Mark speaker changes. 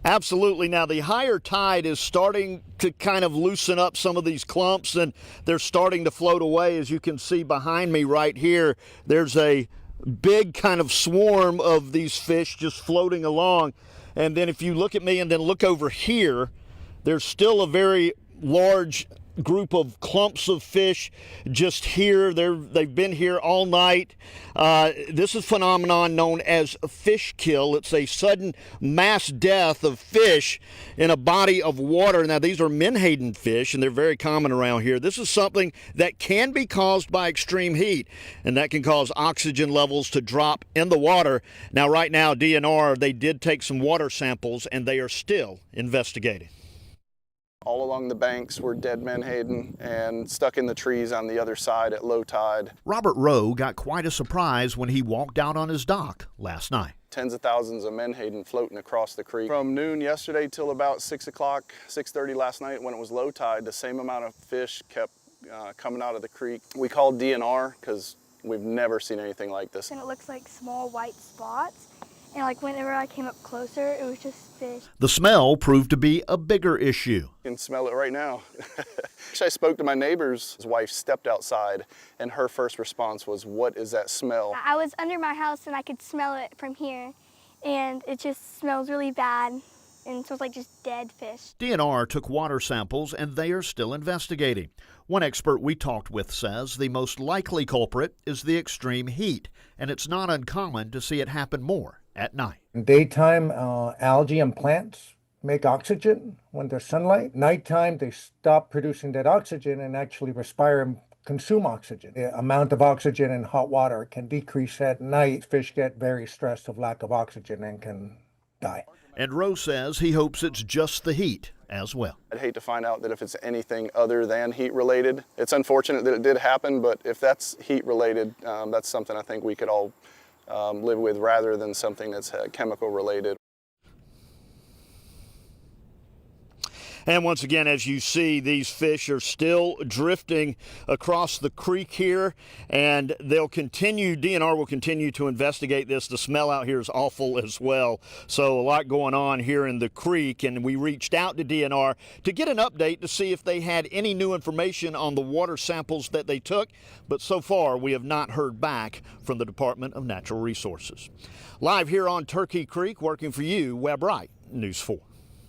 Speaker 1: Absolutely. Now, the higher tide is starting to kind of loosen up some of these clumps, and they're starting to float away. As you can see behind me right here, there's a big kind of swarm of these fish just floating along. And then if you look at me and then look over here, there's still a very large group of clumps of fish just here. They've been here all night. This is a phenomenon known as fish kill. It's a sudden mass death of fish in a body of water. Now, these are menhaden fish, and they're very common around here. This is something that can be caused by extreme heat, and that can cause oxygen levels to drop in the water. Now, right now, DNR, they did take some water samples, and they are still investigating.
Speaker 2: All along the banks were dead menhaden and stuck in the trees on the other side at low tide.
Speaker 1: Robert Rowe got quite a surprise when he walked out on his dock last night.
Speaker 2: Tens of thousands of menhaden floating across the creek. From noon yesterday till about 6 o'clock, 6:30 last night when it was low tide, the same amount of fish kept coming out of the creek. We called DNR because we've never seen anything like this.
Speaker 3: And it looks like small white spots. And like whenever I came up closer, it was just fish.
Speaker 1: The smell proved to be a bigger issue.
Speaker 2: You can smell it right now. Actually, I spoke to my neighbor's wife, stepped outside, and her first response was, "What is that smell?"
Speaker 3: I was under my house and I could smell it from here. And it just smells really bad. And it smells like just dead fish.
Speaker 1: DNR took water samples and they are still investigating. One expert we talked with says the most likely culprit is the extreme heat, and it's not uncommon to see it happen more at night.
Speaker 4: In daytime, algae and plants make oxygen when there's sunlight. Nighttime, they stop producing that oxygen and actually respire and consume oxygen. The amount of oxygen in hot water can decrease at night. Fish get very stressed of lack of oxygen and can die.
Speaker 1: And Rowe says he hopes it's just the heat as well.
Speaker 2: I'd hate to find out that if it's anything other than heat related. It's unfortunate that it did happen, but if that's heat related, that's something I think we could all live with rather than something that's chemical related.
Speaker 1: And once again, as you see, these fish are still drifting across the creek here, and DNR will continue to investigate this. The smell out here is awful as well. So a lot going on here in the creek, and we reached out to DNR to get an update to see if they had any new information on the water samples that they took. But so far, we have not heard back from the Department of Natural Resources. Live here on Turkey Creek, working for you, Webb Wright, News 4.